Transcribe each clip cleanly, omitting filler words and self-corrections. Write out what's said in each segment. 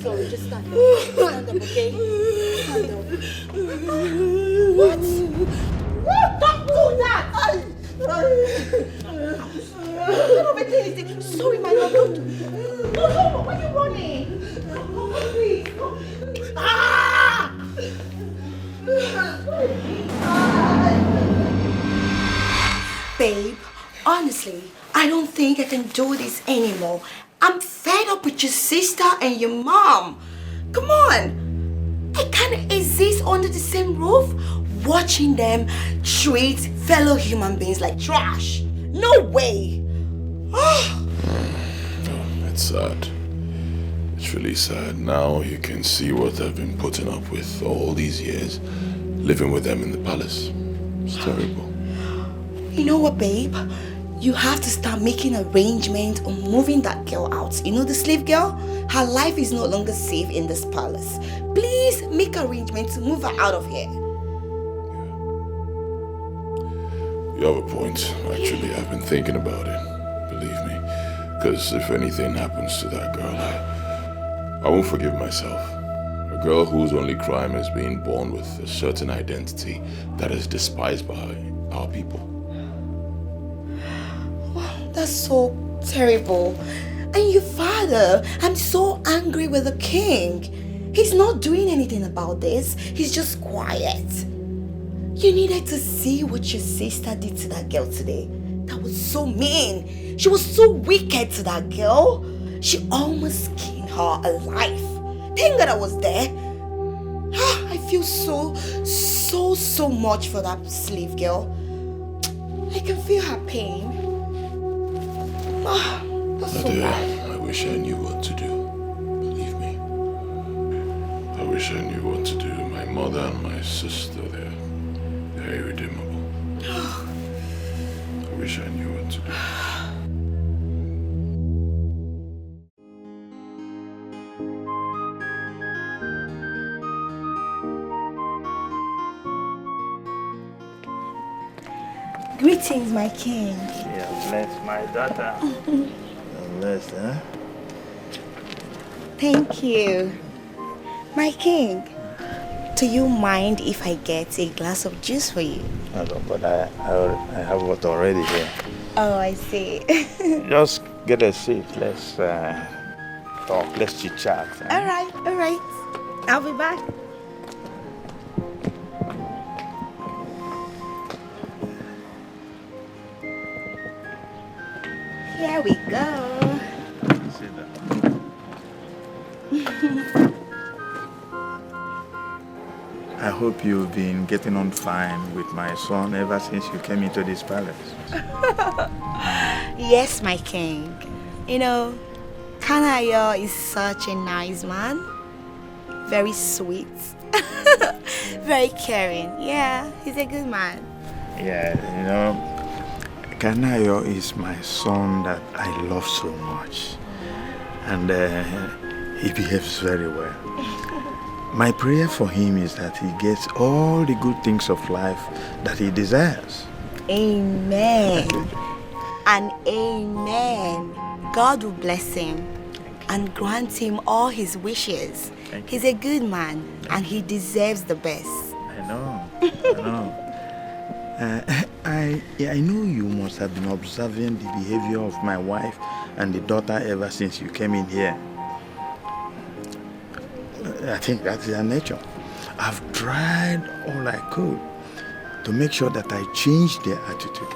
sorry. Just stand up. Stand up, okay? Stand up. What? Don't do that! Sorry, my love. Don't do that. No, why are you running? Come on, please. Ah! Babe, honestly, I don't think I can do this anymore. I'm fed up with your sister and your mom. Come on. I can't exist under the same roof watching them treat fellow human beings like trash. No way. It's sad. It's really sad. Now you can see what I've been putting up with all these years, living with them in the palace. It's terrible. You know what, babe? You have to start making arrangements on moving that girl out. You know the slave girl? Her life is no longer safe in this palace. Please make arrangements to move her out of here. You have a point. Actually, I've been thinking about it. Believe me. Because if anything happens to that girl, I won't forgive myself. A girl whose only crime is being born with a certain identity that is despised by our people. That's so terrible. And your father, I'm so angry with the king. He's not doing anything about this. He's just quiet. You needed to see what your sister did to that girl today. That was so mean. She was so wicked to that girl. She almost skinned her alive. Thank God I was there. I feel so much for that slave girl. I can feel her pain. That's so bad. I wish I knew what to do. Believe me. I wish I knew what to do. My mother and my sister, they're irredeemable. I wish I knew what to do. Greetings, my king. Yeah, bless my daughter. Bless, huh? Thank you. My king, do you mind if I get a glass of juice for you? I don't, but I have water already here. Oh, I see. Just get a seat. Let's talk. Let's chit chat. All right. I'll be back. Here we go. Sit down. I hope you've been getting on fine with my son ever since you came into this palace. Yes, my king. You know, Kanayo is such a nice man. Very sweet. Very caring. Yeah, he's a good man. Yeah, you know, Kanayo is my son that I love so much. And he behaves very well. My prayer for him is that he gets all the good things of life that he deserves. Amen. And amen. God will bless him and grant him all his wishes. He's a good man and he deserves the best. I know. I know you must have been observing the behavior of my wife and the daughter ever since you came in here. I think that's their nature. I've tried all I could to make sure that I change their attitude.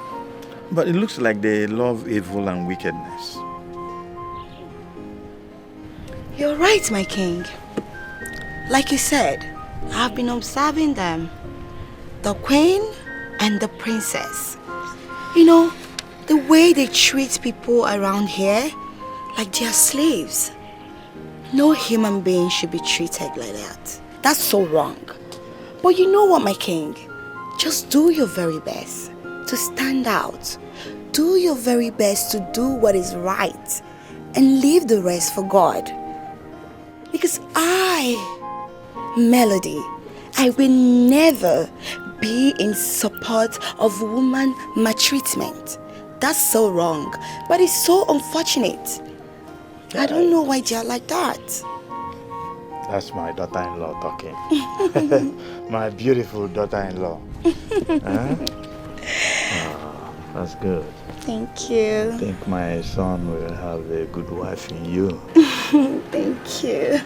But it looks like they love evil and wickedness. You're right, my king. Like you said, I've been observing them. The queen and the princess. You know, the way they treat people around here, like they're slaves. No human being should be treated like that. That's so wrong. But you know what, my king? Just do your very best to stand out. Do your very best to do what is right and leave the rest for God. Because Melody, I will never be in support of woman maltreatment. That's so wrong, but it's so unfortunate. I don't know why they are like that. That's my daughter-in-law talking. My beautiful daughter-in-law. Huh? Oh, that's good. Thank you. I think my son will have a good wife in you. Thank you.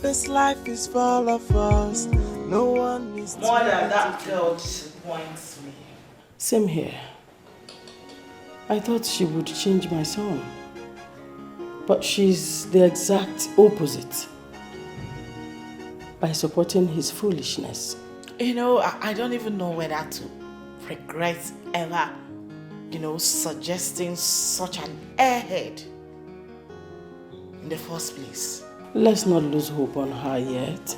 This life is full of us. No one is more than that girl disappoints me. Same here. I thought she would change my son. But she's the exact opposite. By supporting his foolishness. You know, I don't even know whether to regret ever, suggesting such an airhead in the first place. Let's not lose hope on her yet.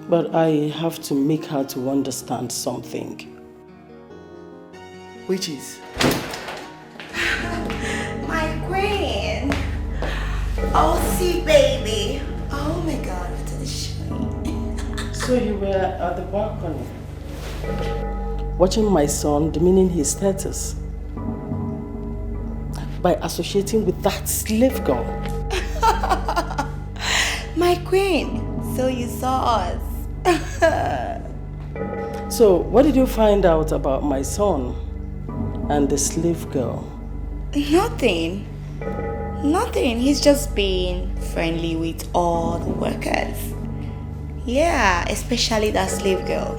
But I have to make her to understand something. Which is? My queen. Oh, see, baby. Oh my God, look at the shine. So you were at the balcony, watching my son demeaning his status by associating with that slave girl. My queen, so you saw us. So what did you find out about my son and the slave girl? Nothing. Nothing. He's just being friendly with all the workers. Yeah, especially that slave girl.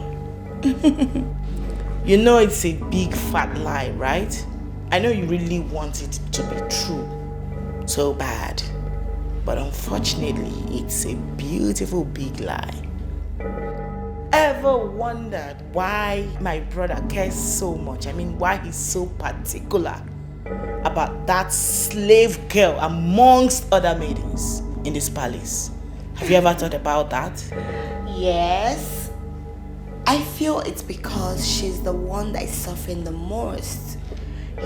You know it's a big fat lie, right? I know you really want it to be true. So bad. But unfortunately, it's a beautiful big lie. Ever wondered why my brother cares so much? I mean, why he's so particular about that slave girl amongst other maidens in this palace? Have you ever thought about that? Yes. I feel it's because she's the one that is suffering the most.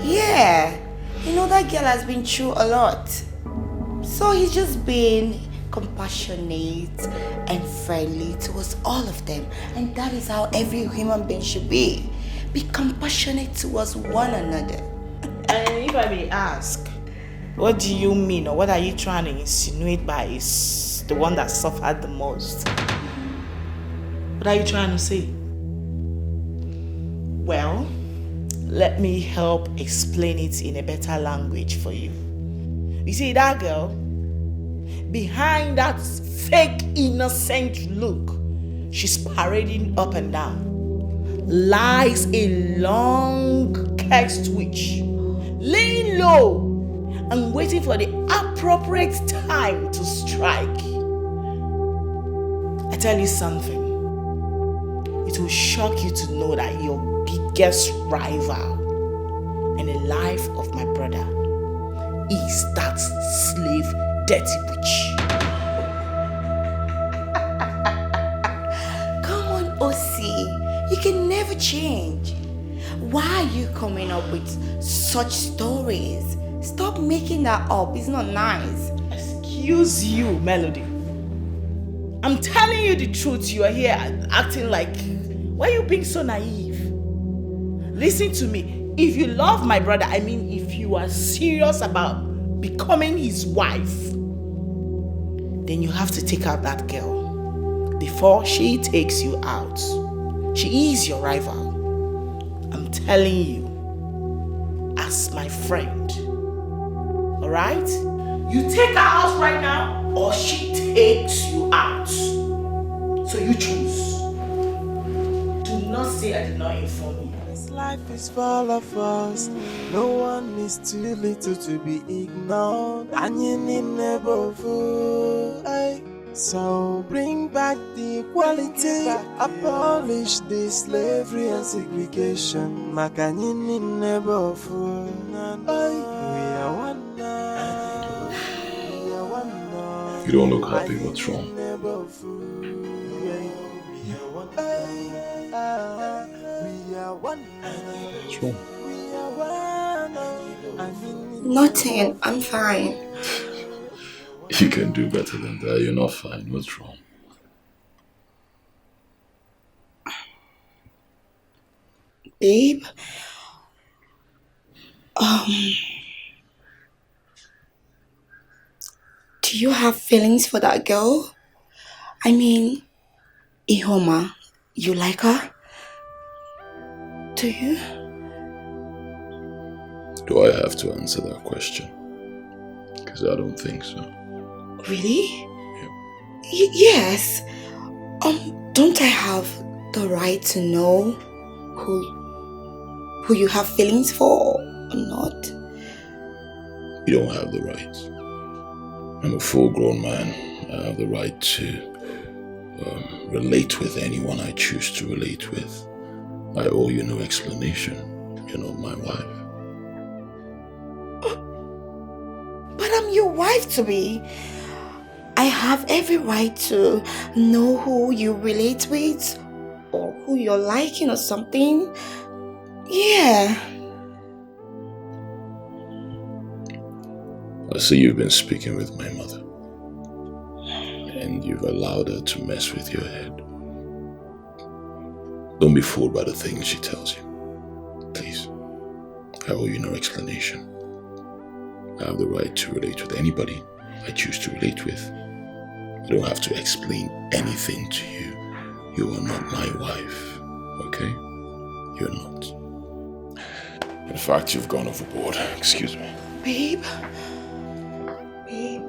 Yeah. That girl has been through a lot. So he's just being compassionate and friendly towards all of them. And that is how every human being should be. Be compassionate towards one another. And if I may ask, what do you mean, or what are you trying to insinuate by is the one that suffered the most? What are you trying to say? Well, let me help explain it in a better language for you. You see, that girl, behind that fake innocent look, she's parading up and down, lies a long cursed witch, laying low and waiting for the appropriate time to strike. I tell you something, it will shock you to know that your biggest rival in the life of my brother is that slave dirty witch. Come on, OC. You can never change. Why are you coming up with such stories? Stop making that up. It's not nice. Excuse you, Melody. I'm telling you the truth. You are here acting like... Why are you being so naive? Listen to me. If you love my brother, I mean if you are serious about becoming his wife, then you have to take out that girl before she takes you out. She is your rival. I'm telling you, as my friend. Alright? You take her out right now, or she takes you out. So you choose. Do not say I did not inform you. This life is full of us. No one is too little to be ignored. And you need never fool. So bring back the equality. Abolish the slavery and segregation. Makanyini never fool. We are one now. We are one now. You don't look happy. What's wrong? What's wrong? Nothing. I'm fine. You can do better than that. You're not fine. What's wrong? Babe. Do you have feelings for that girl? I mean, Ihoma, you like her? Do you? Do I have to answer that question? Because I don't think so. Really? Yep. Yes. Don't I have the right to know who you have feelings for or not? You don't have the right. I'm a full-grown man. I have the right to relate with anyone I choose to relate with. I owe you no explanation. You're not my wife. But I'm your wife to be. I have every right to know who you relate with or who you're liking or something. Yeah. I see you've been speaking with my mother. And you've allowed her to mess with your head. Don't be fooled by the things she tells you. Please. I owe you no explanation. I have the right to relate with anybody I choose to relate with. I don't have to explain anything to you. You are not my wife, okay? You're not. In fact, you've gone overboard. Excuse me. Babe. Babe.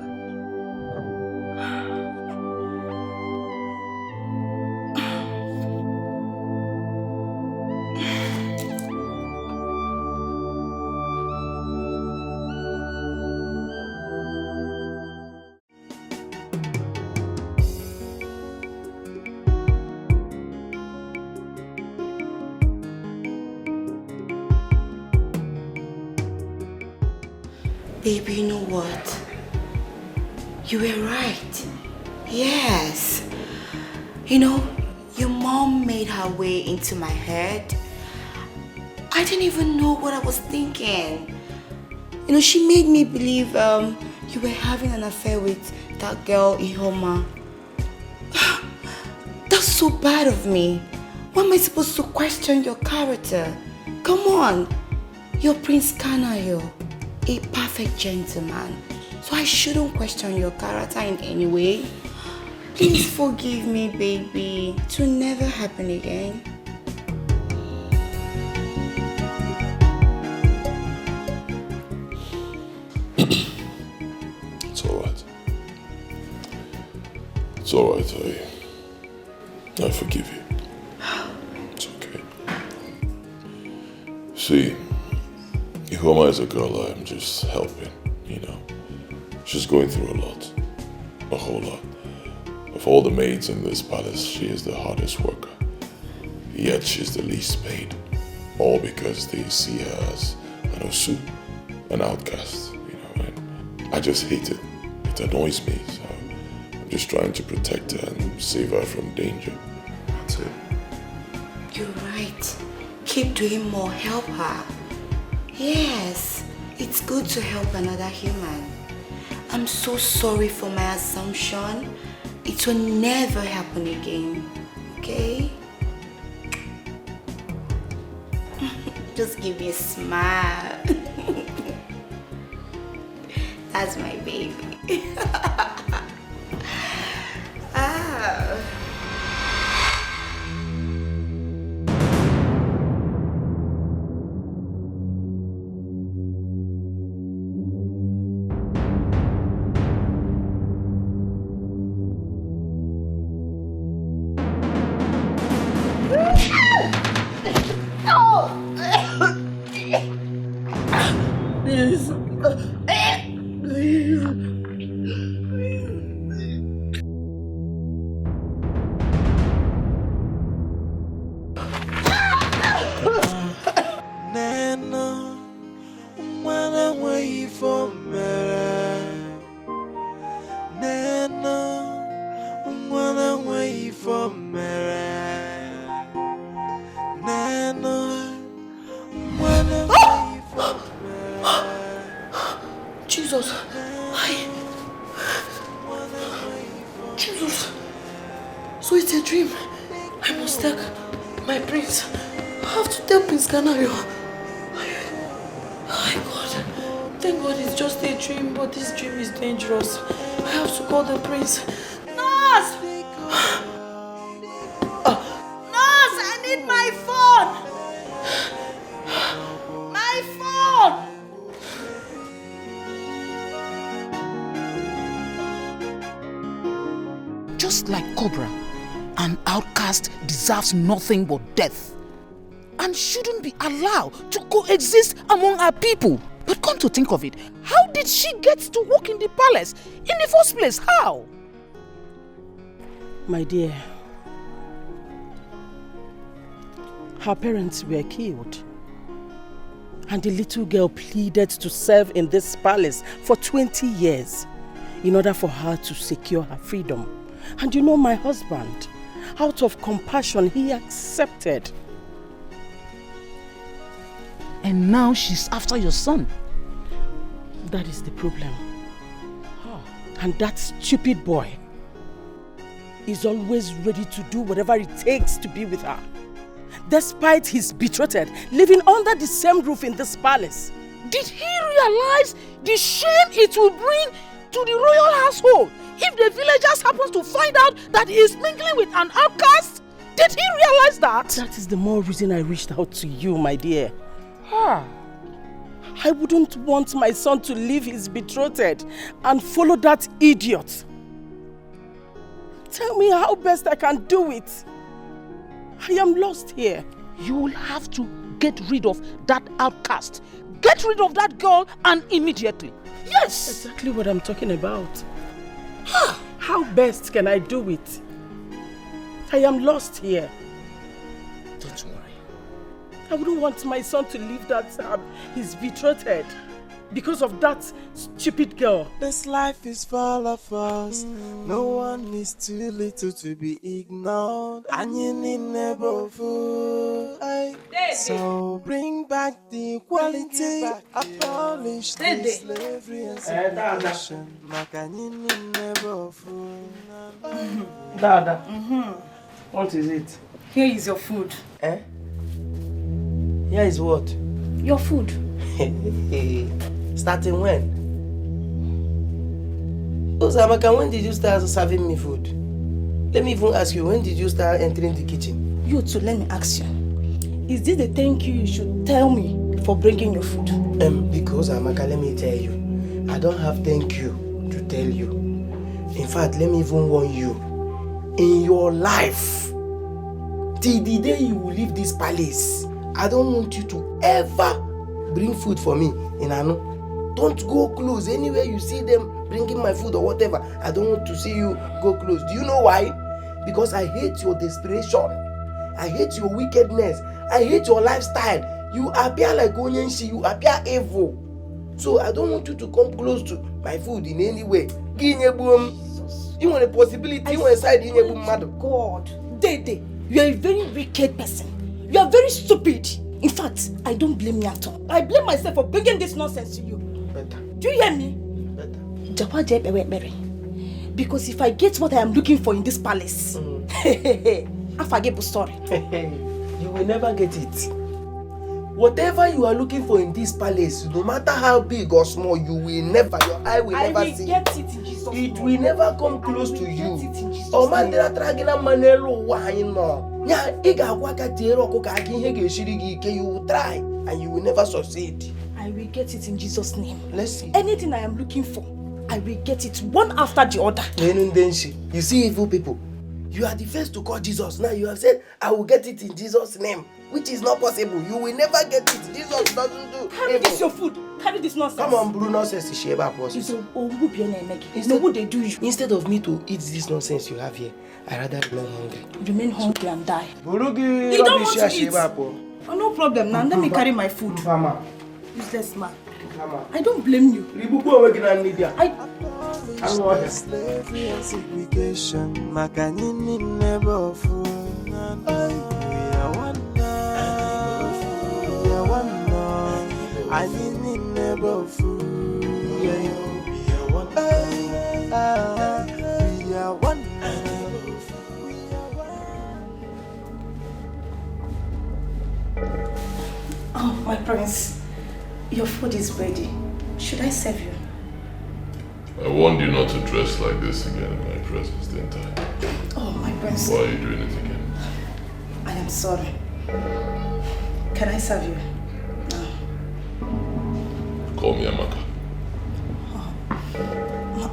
Baby, you know what? You were right. Yes. You know, your mom made her way into my head. I didn't even know what I was thinking. You know, she made me believe you were having an affair with that girl, Ihoma. That's so bad of me. Why am I supposed to question your character? Come on. You're Prince Kanayo, a perfect gentleman. So I shouldn't question your character in any way. Please forgive me, baby. It will never happen again. It's alright. It's alright, I forgive you. It's okay. See, Ihoma is a girl I'm just helping, you know. She's going through a lot. A whole lot. Of all the maids in this palace, she is the hardest worker. Yet she's the least paid. All because they see her as an osu, an outcast, you know. And I just hate it. It annoys me. So I'm just trying to protect her and save her from danger. That's it. You're right. Keep doing more. Help her. Yes, it's good to help another human. I'm so sorry for my assumption. It will never happen again. Okay? Just give me a smile. That's my baby. Ah. Nana, mwana waifu mere. Nana, mwana waifu mere. Nana, mwana waifu mere. Jesus. Jesus. So it's a dream. I must take my prince. I have to tell Prince Kanayo. Oh my God. Thank God it's just a dream, but this dream is dangerous. I have to call the prince. Nurse! Nurse, I need my phone! My phone! Just like Cobra, an outcast deserves nothing but death and shouldn't be allowed to coexist among our people. But come to think of it, how did she get to work in the palace in the first place? How? My dear, her parents were killed. And the little girl pleaded to serve in this palace for 20 years in order for her to secure her freedom. And you know, my husband, out of compassion, he accepted. And now she's after your son. That is the problem. And that stupid boy is always ready to do whatever it takes to be with her. Despite his betrothed living under the same roof in this palace. Did he realize the shame it will bring to the royal household if the villagers happen to find out that he is mingling with an outcast? Did he realize that? That is the more reason I reached out to you, my dear. I wouldn't want my son to leave his betrothed and follow that idiot. Tell me how best I can do it. I am lost here. You will have to get rid of that outcast. Get rid of that girl, and immediately. Yes! Exactly what I'm talking about. How best can I do it? I am lost here. Don't worry. I wouldn't want my son to leave that his betrothed because of that stupid girl. This life is full of us. No one is too little to be ignored. And you need never fool. So bring back the equality. Abolish the slavery and segregation. Dada, what is it? Here is your food. Eh? Here is what? Your food. Starting when? Amaka, when did you start serving me food? Let me even ask you, when did you start entering the kitchen? You too, let me ask you. Is this the thank you should tell me for bringing your food? Because Amaka, let me tell you, I don't have thank you to tell you. In fact, let me even warn you. In your life, till the day you will leave this palace, I don't want you to ever bring food for me in Anu. Don't go close. Anywhere you see them bringing my food or whatever, I don't want to see you go close. Do you know why? Because I hate your desperation. I hate your wickedness. I hate your lifestyle. You appear like Onyenshi. You appear evil. So I don't want you to come close to my food in any way. You want a possibility, you want a side in your mother. God, Dede, you are a very wicked person. You are very stupid. In fact, I don't blame you at all. I blame myself for bringing this nonsense to you. Better. Do you hear me? Better. Because if I get what I am looking for in this palace, I forget the story. You will never get it. Whatever you are looking for in this palace, no matter how big or small, you will never, your eye will never see it. I will get it in Jesus' name. It will never come close to you. Oh man, there are tragina manelo wahino. Nya iga waka tiero koka akinhe geshirigi ke you will try and you will never succeed. I will get it in Jesus' name. Let's see. Anything I am looking for, I will get it one after the other. You see evil people. You are the first to call Jesus. Now you have said, I will get it in Jesus' name. Which is not possible. You will never get it. Jesus doesn't do Carry evil. this your food. Carry this nonsense. Come on, Bruno says Sheba process. Instead of me to eat this nonsense you have here, I rather remain hungry. Remain hungry and die. You don't want to eat. Oh, no problem. Now let me carry my food. Useless man. I don't blame you. Slavery and segregation. Makanini never fool. We are one now. We are one now. I need never fool. We are one now. We are one now. Oh, my prince. Your food is ready. Should I serve you? I warned you not to dress like this again in my presence, didn't I? Oh, my prince. Why are you doing it again? I am sorry. Can I serve you? Call me Amaka.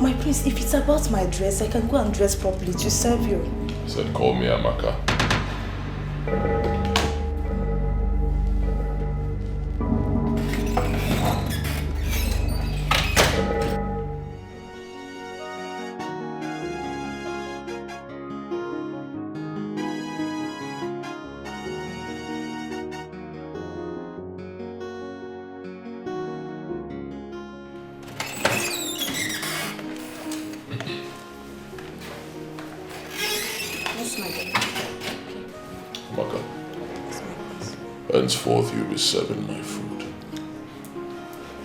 My prince, if it's about my dress, I can go and dress properly to serve you. I said call me Amaka. Amaka. Henceforth, you'll be serving my food.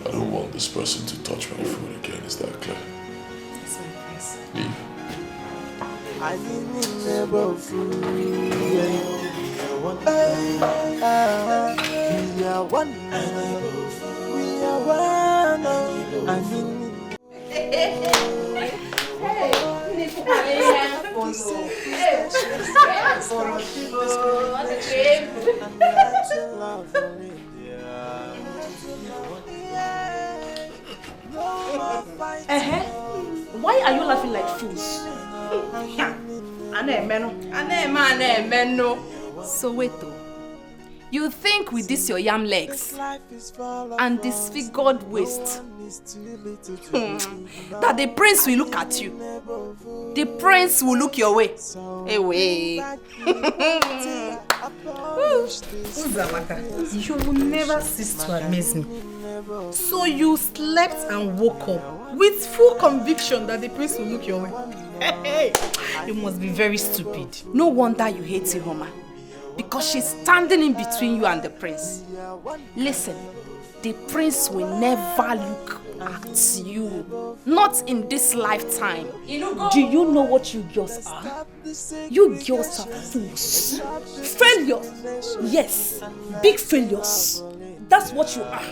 I don't want this person to touch my food again, is that clear? Leave. I didn't never fool. We are one. We are one. I mean. Why are you laughing like fools? So wait though. You think with this your yam legs and disfigured waist that the prince will look at you? The prince will look your way. Away. Uzamaka, you will never cease to amaze me. So you slept and woke up with full conviction that the prince will look your way. Hey, you must be very stupid. No wonder you hate Ihoma. Because she's standing in between you and the prince. Listen, the prince will never look at you. Not in this lifetime. Do you know what you girls are? You girls are fools. Failures. Yes, big failures. That's what you are.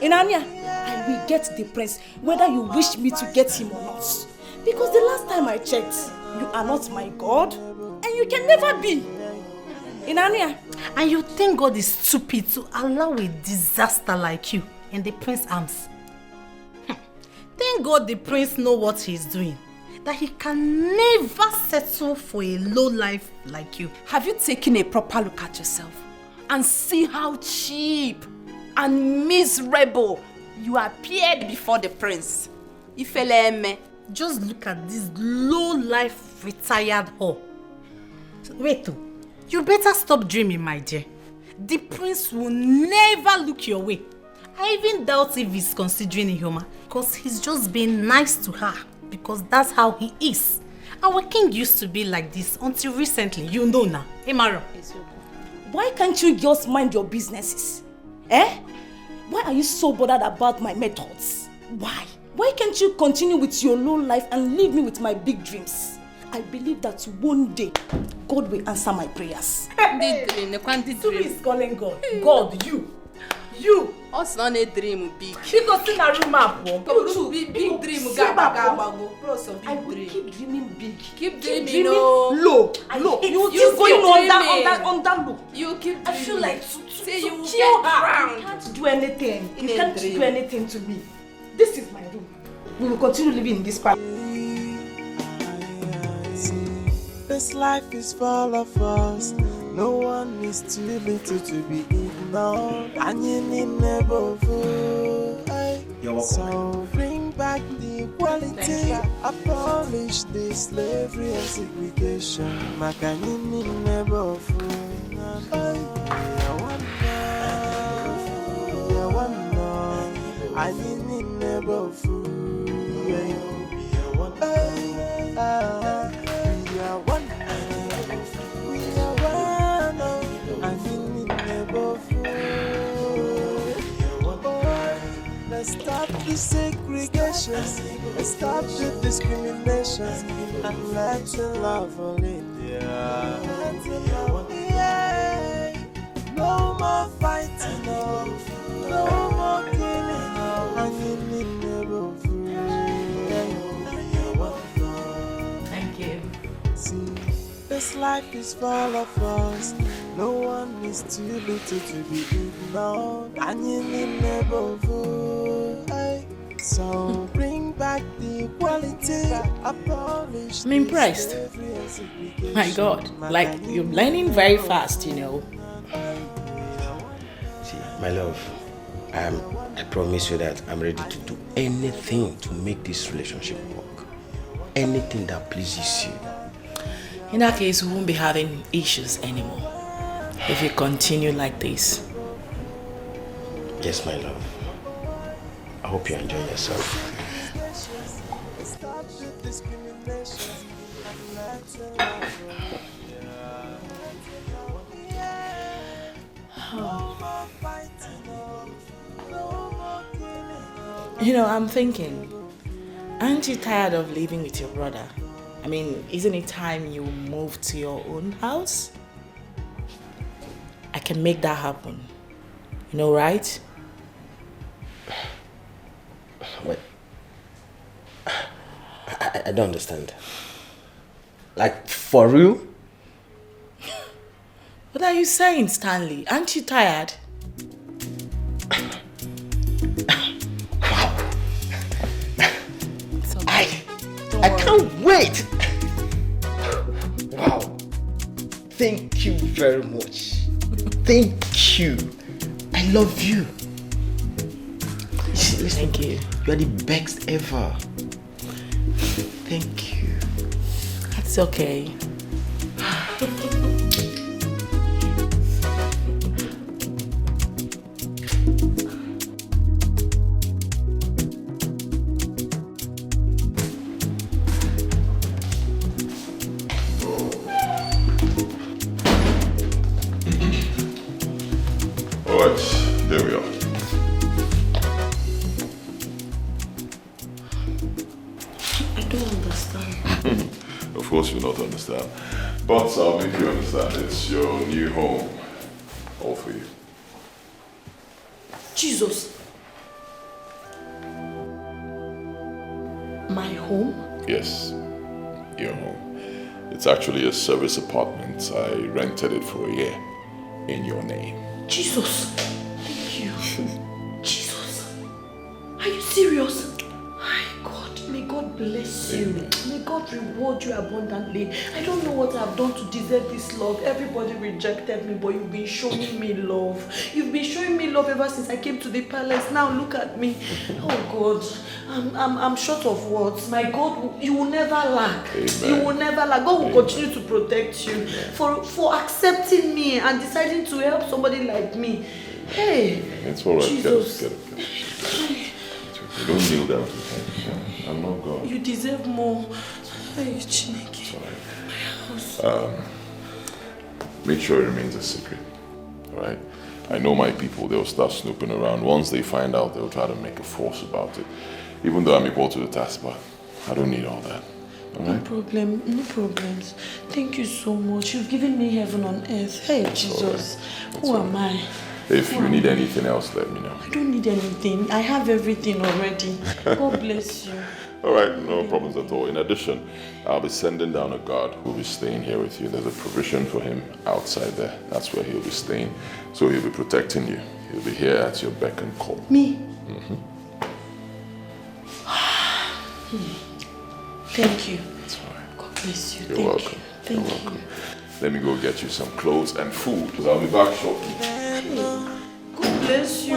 Inanya, I will get the prince whether you wish me to get him or not. Because the last time I checked, you are not my God and you can never be. Inania. And you think God is stupid to allow a disaster like you in the prince's arms? Thank God the prince knows what he's doing. That he can never settle for a low life like you. Have you taken a proper look at yourself and see how cheap and miserable you appeared before the prince? Ifeleme. Just look at this low life retired whore. Wait, you better stop dreaming, my dear. The prince will never look your way. I even doubt if he's considering Ihoma, because he's just being nice to her, because that's how he is. Our king used to be like this until recently, you know now. Hey, Maro. Why can't you just mind your businesses? Why are you so bothered about my methods? Why? Why can't you continue with your low life and leave me with my big dreams? I believe that one day, God will answer my prayers. Who is calling God? God, you. You. Us not a dream big. Because in a room up. Big dream. I will keep dreaming big. Keep dreaming low. You keep going under low. You keep dreaming. I feel like say you will kill get her. drowned. You can't do anything. You can't do anything to me. This is my room. We will continue living in this palace. This life is full of us. No one is too little to be ignored. And you need never fool. So bring back the equality. Abolish the slavery and segregation. Makanini never fool. I need never fool. Let's stop the segregation, let's stop the discrimination, and let's love all India. No more fighting, no more killing, and you need never free. life is full of us. No one is too little to be ignored. And you need never fool. So bring back the equality. I'm impressed. My God, like you're learning very fast, you know. See, my love, I promise you that I'm ready to do anything to make this relationship work. Anything that pleases you. In that case, we won't be having issues anymore if you continue like this. Yes, my love. I hope you enjoy yourself. You know, I'm thinking, aren't you tired of living with your brother? I mean, isn't it time you move to your own house? I can make that happen. You know, right? Wait. I don't understand. Like, for real? What are you saying, Stanley? Aren't you tired? Wow. I can't wait. Wow. Thank you very much. Thank you. I love you. Listen, thank you. You are the best ever. Thank you. That's okay. Alright, there we are. I don't understand. Of course you don't understand. But I'll make you understand. It's your new home. All for you. Jesus. My home? Yes, your home. It's actually a service apartment. I rented it for a year in your name. Jesus. Thank you. Jesus. Are you serious? My God, may God bless you. May God reward you abundantly. I don't know what I've done to deserve this love. Everybody rejected me, but you've been showing me love. You've been showing me love ever since I came to the palace. Now look at me. Oh God, I'm short of words. My God, you will never lack. Amen. You will never lack. God will continue to protect you for accepting me and deciding to help somebody like me. Hey, It's alright. Jesus. Get up. You don't kneel down to me. I'm not God. You deserve more. Hey, Chineke. Make sure it remains a secret. Alright? I know my people, they'll start snooping around. Once they find out, they'll try to make a force about it. Even though I'm equal to the task, but I don't need all that. No problem, no problems. Thank you so much. You've given me heaven on earth. Hey, Jesus. Who am I? If you need anything else, let me know. I don't need anything. I have everything already. God bless you. Alright, no problems at all. In addition, I'll be sending down a guard who'll be staying here with you. There's a provision for him outside there. That's where he'll be staying. So he'll be protecting you. He'll be here at your beck and call. Me? Thank you. It's fine. God bless you. You're welcome. You're welcome. Let me go get you some clothes and food, because I'll be back shortly. God bless you.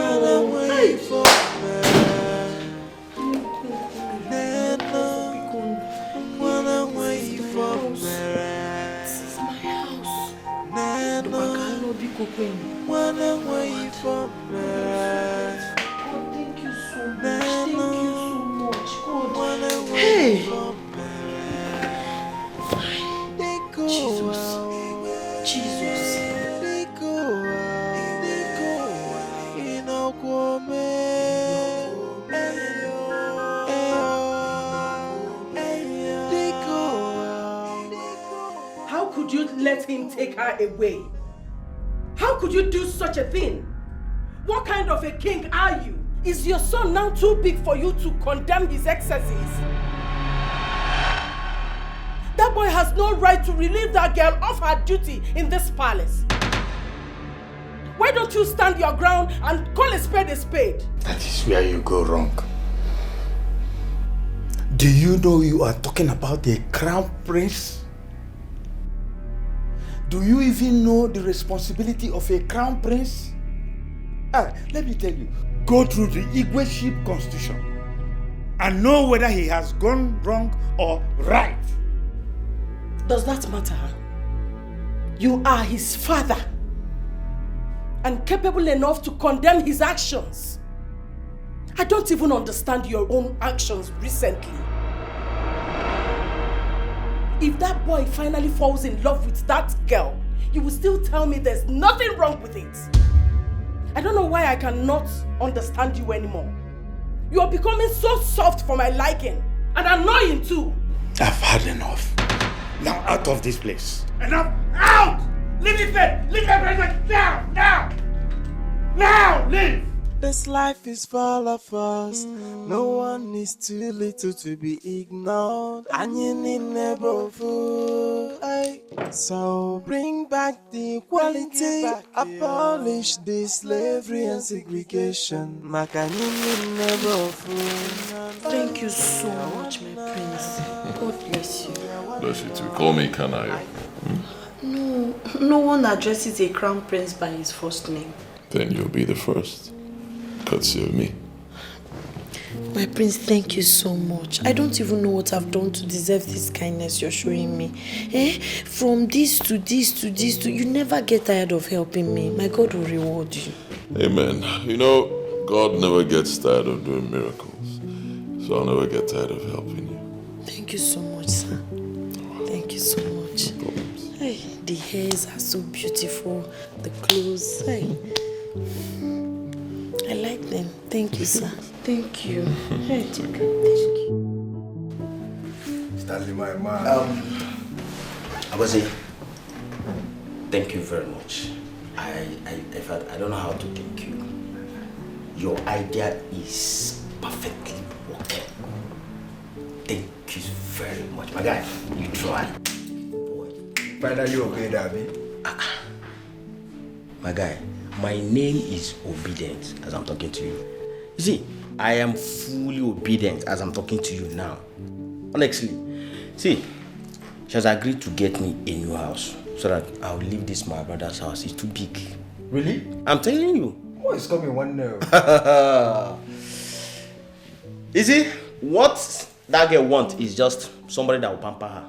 This is my house. Thank you so much. God. Hey. Jesus. How could you let him take her away? How could you do such a thing? What kind of a king are you? Is your son now too big for you to condemn his excesses? That boy has no right to relieve that girl of her duty in this palace. Why don't you stand your ground and call a spade a spade? That is where you go wrong. Do you know you are talking about a crown prince? Do you even know the responsibility of a crown prince? Let me tell you, go through the Igweship constitution and know whether he has gone wrong or right. Does that matter? You are his father and capable enough to condemn his actions. I don't even understand your own actions recently. If that boy finally falls in love with that girl, you will still tell me there's nothing wrong with it. I don't know why I cannot understand you anymore. You are becoming so soft for my liking and annoying too. I've had enough. Now out of this place. Enough! Out! Leave it there! Leave everything now! Now! Now! Leave! This life is full of us. No one is too little to be ignored. And you need never fool. So bring back the equality. Abolish the slavery and segregation. Thank you so much, my prince. God bless you. Bless you too. Call me Kanayo. No one addresses a crown prince by his first name. Then you'll be the first. Courtesy of me. My prince, thank you so much. I don't even know what I've done to deserve this kindness you're showing me. From this to this to this to... You never get tired of helping me. My God will reward you. Amen. You know, God never gets tired of doing miracles. So I'll never get tired of helping you. Thank you so much, sir. Thank you so much. No problems. Hey, the hairs are so beautiful. The clothes. Hey. I like them. Thank you, sir. Thank you. Hey. It's okay. Thank you. Stanley, my man. I was saying, thank you very much. In fact, I don't know how to thank you. Your idea is perfectly working. Thank you very much. My guy, you try. Boy. Finally obeyed, Abby. My guy, my name is Obedient as I'm talking to you. You see, I am fully obedient as I'm talking to you now. Honestly, see, she has agreed to get me a new house so that I'll leave this my brother's house. It's too big. Really? I'm telling you. What is coming one now? You see, what that girl wants is just somebody that will pamper her,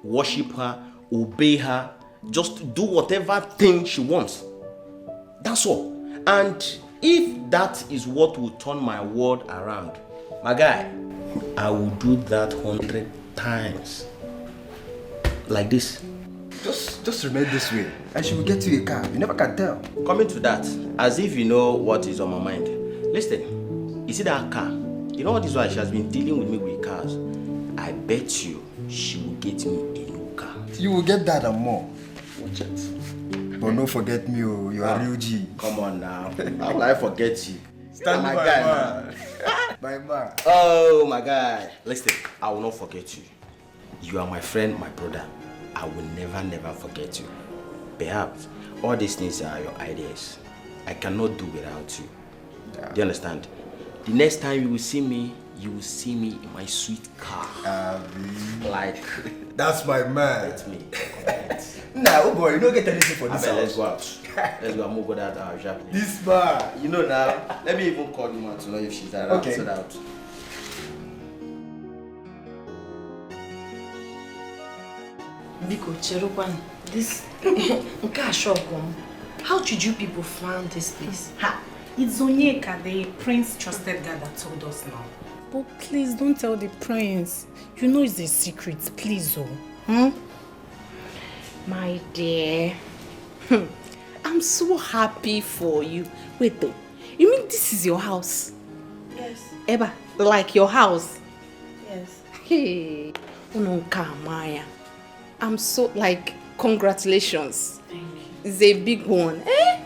worship her, obey her, just do whatever thing she wants. That's all. And if that is what will turn my world around, my guy, I will do that 100 times. Like this. Just remain this way, and she will get you a car. You never can tell. Coming to that, as if you know what is on my mind. Listen, you see that car? You know what is why she has been dealing with me with cars? I bet you she will get me a new car. You will get that and more. Watch it. But don't forget me, oh, you are real G. Come on now. How will I forget you? Stand my by guy, man. My man. Oh my guy. Listen, I will not forget you. You are my friend, my brother. I will never forget you. Perhaps all these things are your ideas. I cannot do without you. Yeah. Do you understand? The next time you will see me in my sweet car. Like that's my man. That's me. Nah, oh boy, you don't get anything for this house. Let's go out. Let's go and move that out sharply. This man. You know now. Let me even call you to know if she's around. Okay. So that. Biko, Cherokwan, this how did you people find this place? Ha! It's Onyeka, the prince trusted guy that told us now. But please don't tell the prince. You know it's a secret, please, oh. My dear, I'm so happy for you. Wait though, you mean this is your house? Yes. Eba, like your house? Yes. Hey, Unonka Maya. I'm so, like, congratulations. Thank you. It's a big one, eh?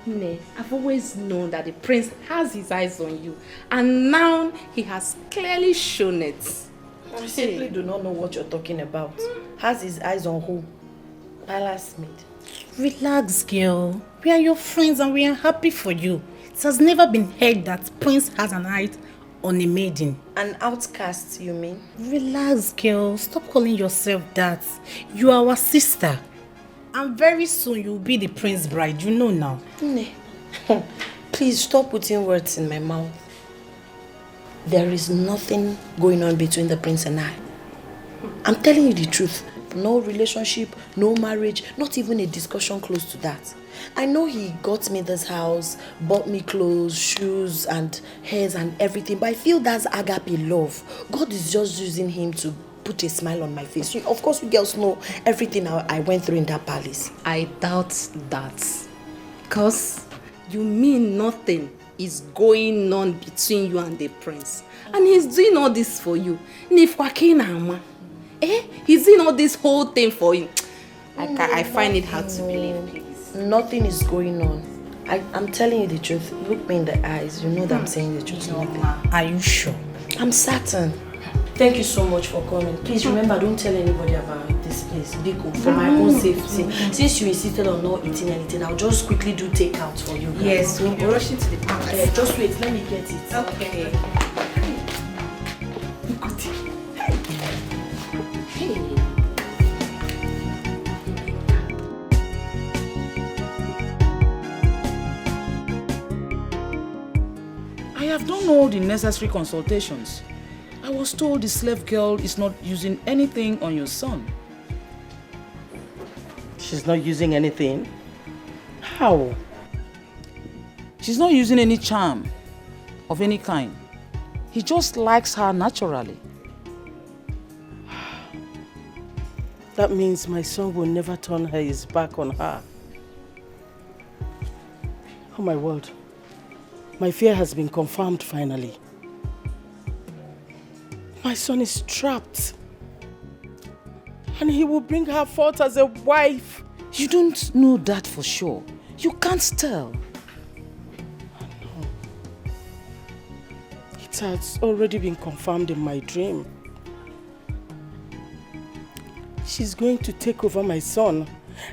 Ne, I've always known that the prince has his eyes on you, and now he has clearly shown it. I simply do not know what you're talking about. Has his eyes on who? Palace maid. Relax, girl. We are your friends and we are happy for you. It has never been heard that Prince has an eye on a maiden. An outcast, you mean? Relax, girl. Stop calling yourself that. You are our sister. And very soon you will be the prince's bride. You know now. Please stop putting words in my mouth. There is nothing going on between the prince and I. I'm telling you the truth. No relationship, no marriage, not even a discussion close to that. I know he got me this house, bought me clothes, shoes and hairs and everything, but I feel that's agape love. God is just using him to put a smile on my face. Of course, you girls know everything I went through in that palace. I doubt that. Because you mean nothing is going on between you and the prince. And he's doing all this for you. He's doing all this whole thing for you. I find it hard to believe, please. Nothing is going on. I'm telling you the truth. Look me in the eyes. You know that I'm saying the truth. Nothing. Are you sure? I'm certain. Thank you so much for coming. Please remember, don't tell anybody about this place. Biko, for my own safety. Since you insisted on not eating anything, I'll just quickly do takeout for you guys. Yes, we'll be rushing to the palace. Just wait, let me get it. Okay. I have done all the necessary consultations. I was told the slave girl is not using anything on your son. She's not using anything? How? She's not using any charm of any kind. He just likes her naturally. That means my son will never turn his back on her. Oh my word. My fear has been confirmed finally. My son is trapped. And he will bring her forth as a wife. You don't know that for sure. You can't tell. No. It has already been confirmed in my dream. She's going to take over my son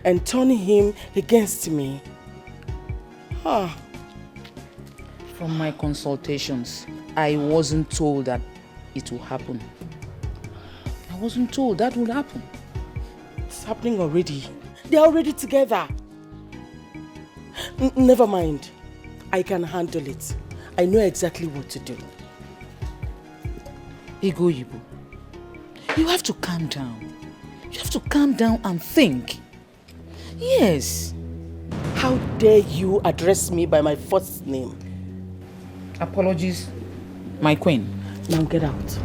and turn him against me. From my consultations, I wasn't told that it will happen. I wasn't told that would happen. It's happening already. They're already together. Never mind. I can handle it. I know exactly what to do. Igo, you have to calm down. You have to calm down and think. Yes. How dare you address me by my first name? Apologies, my queen. Now get out.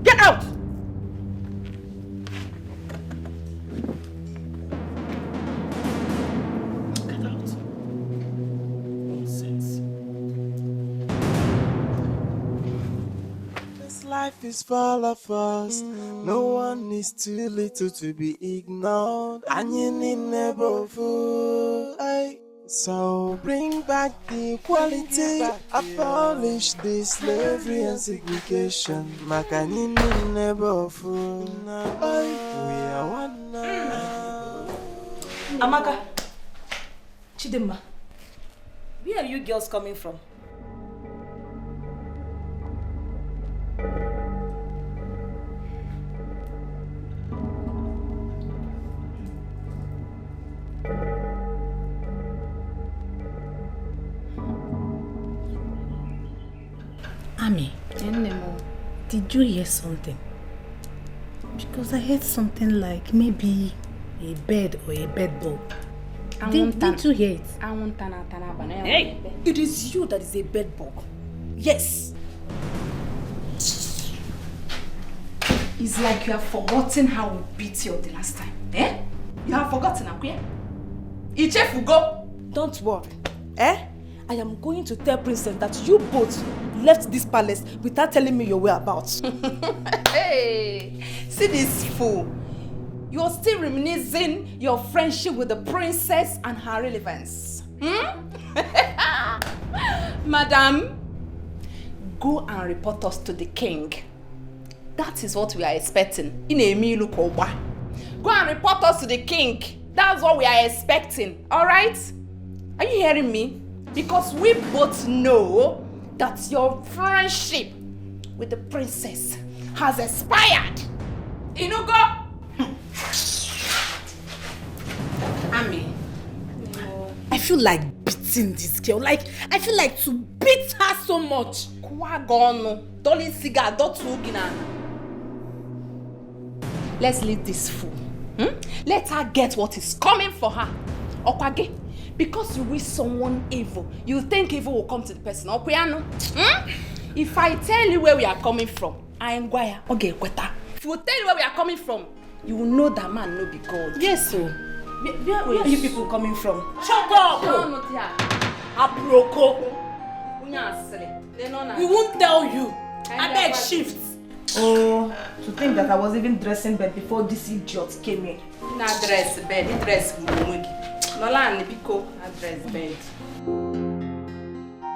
Get out! Get out. Nonsense. This life is full of us. No one is too little to be ignored. And you need never fool. So bring back the equality, abolish the slavery and segregation. Makanini never fool. We are one now. Amaka, Chidimma, where are you girls coming from? Ami, did you hear something? Because I heard something like maybe a bed or a bed bug. Didn't you hear it? Hey, it is you that is a bed bug. Yes. It's like you have forgotten how we beat you the last time. You have forgotten, Akuya? Ichefugo! Don't worry. I am going to tell Princess that you both left this palace without telling me your whereabouts. Hey, see this fool. You're still reminiscing your friendship with the princess and her relevance. Madam, go and report us to the king. That is what we are expecting. In a meal, go and report us to the king. That's what we are expecting. Alright? Are you hearing me? Because we both know that your friendship with the princess has expired. Inugo! Ami, I feel like beating this girl. Like, I feel like to beat her so much. Let's leave this fool. Let her get what is coming for her. Okwage, because you wish someone evil, you think evil will come to the person. Okwayano. If I tell you where we are coming from, I am Gwaya. Okay, Kweta. If we tell you where we are coming from, you will know that man no be God. Yes, so. Where are you people coming from? Shut up! Aproko. We won't tell you. I beg shift. Oh, to think that I was even dressing bed before this idiot came in. Na dress bed, dress Nola and Piko, dress bed.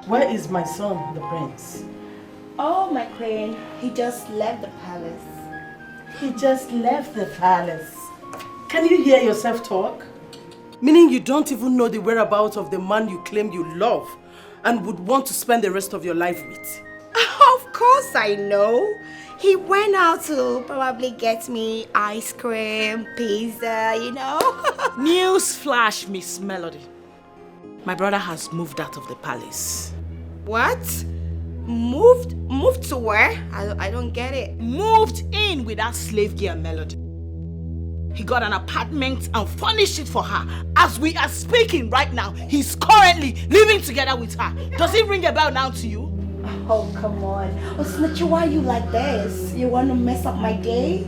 Where is my son, the prince? Oh, my queen, he just left the palace. He just left the palace. Can you hear yourself talk? Meaning you don't even know the whereabouts of the man you claim you love and would want to spend the rest of your life with. Of course I know. He went out to probably get me ice cream, pizza, you know. News flash, Miss Melody. My brother has moved out of the palace. What? Moved to where? I don't get it. Moved in with that slave girl Melody. He got an apartment and furnished it for her. As we are speaking right now, he's currently living together with her. Does it ring a bell now to you? Oh, come on. Oh, Snitchy, why are you like this? You want to mess up my day?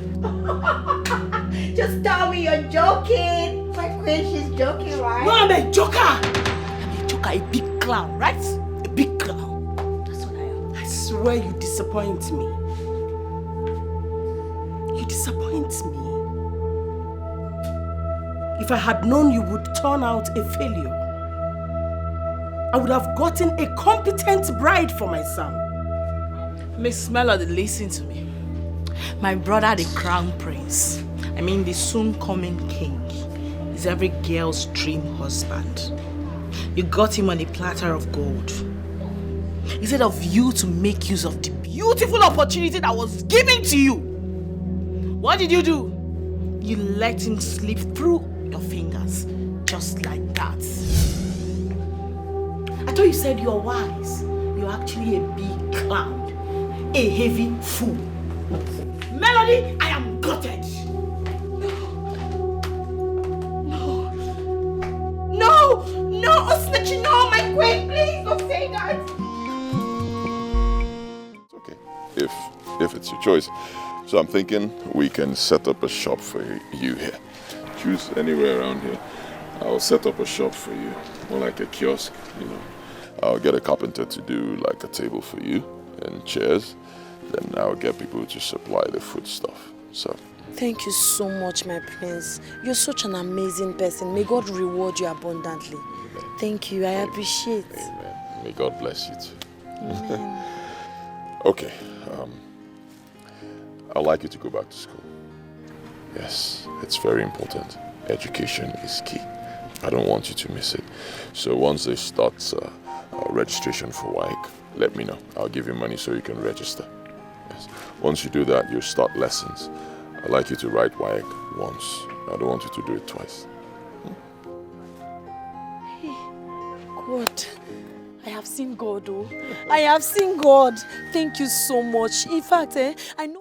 Just tell me you're joking. My queen, she's joking, right? No, I'm a joker. I'm a joker, a big clown, right? A big clown. That's what I am. I swear you disappoint me. You disappoint me. If I had known you would turn out a failure, I would have gotten a competent bride for my son. Miss Melody, listen to me. My brother, the crown prince, I mean the soon-coming king, is every girl's dream husband. You got him on a platter of gold. Instead of you to make use of the beautiful opportunity that was given to you, what did you do? You let him slip through your fingers, just like that. I thought you said you're wise. You're actually a big clown. A heavy fool. Melody, I am gutted. No, Snitchy, no, my queen, please don't say that. It's okay. If it's your choice. So I'm thinking we can set up a shop for you here. Choose anywhere around here. I'll set up a shop for you. More like a kiosk, you know. I'll get a carpenter to do like a table for you and chairs. Then I'll get people to supply the food stuff. So. Thank you so much, my prince. You're such an amazing person. May God reward you abundantly. Amen. Thank you. I appreciate. Amen. May God bless you too. Amen. Okay. I'd like you to go back to school. Yes, it's very important. Education is key. I don't want you to miss it. So once they start registration for WAEC, let me know. I'll give you money so you can register. Yes. Once you do that, you start lessons. I'd like you to write WAEC once. I don't want you to do it twice. God, I have seen God, oh. I have seen God. Thank you so much. In fact, I know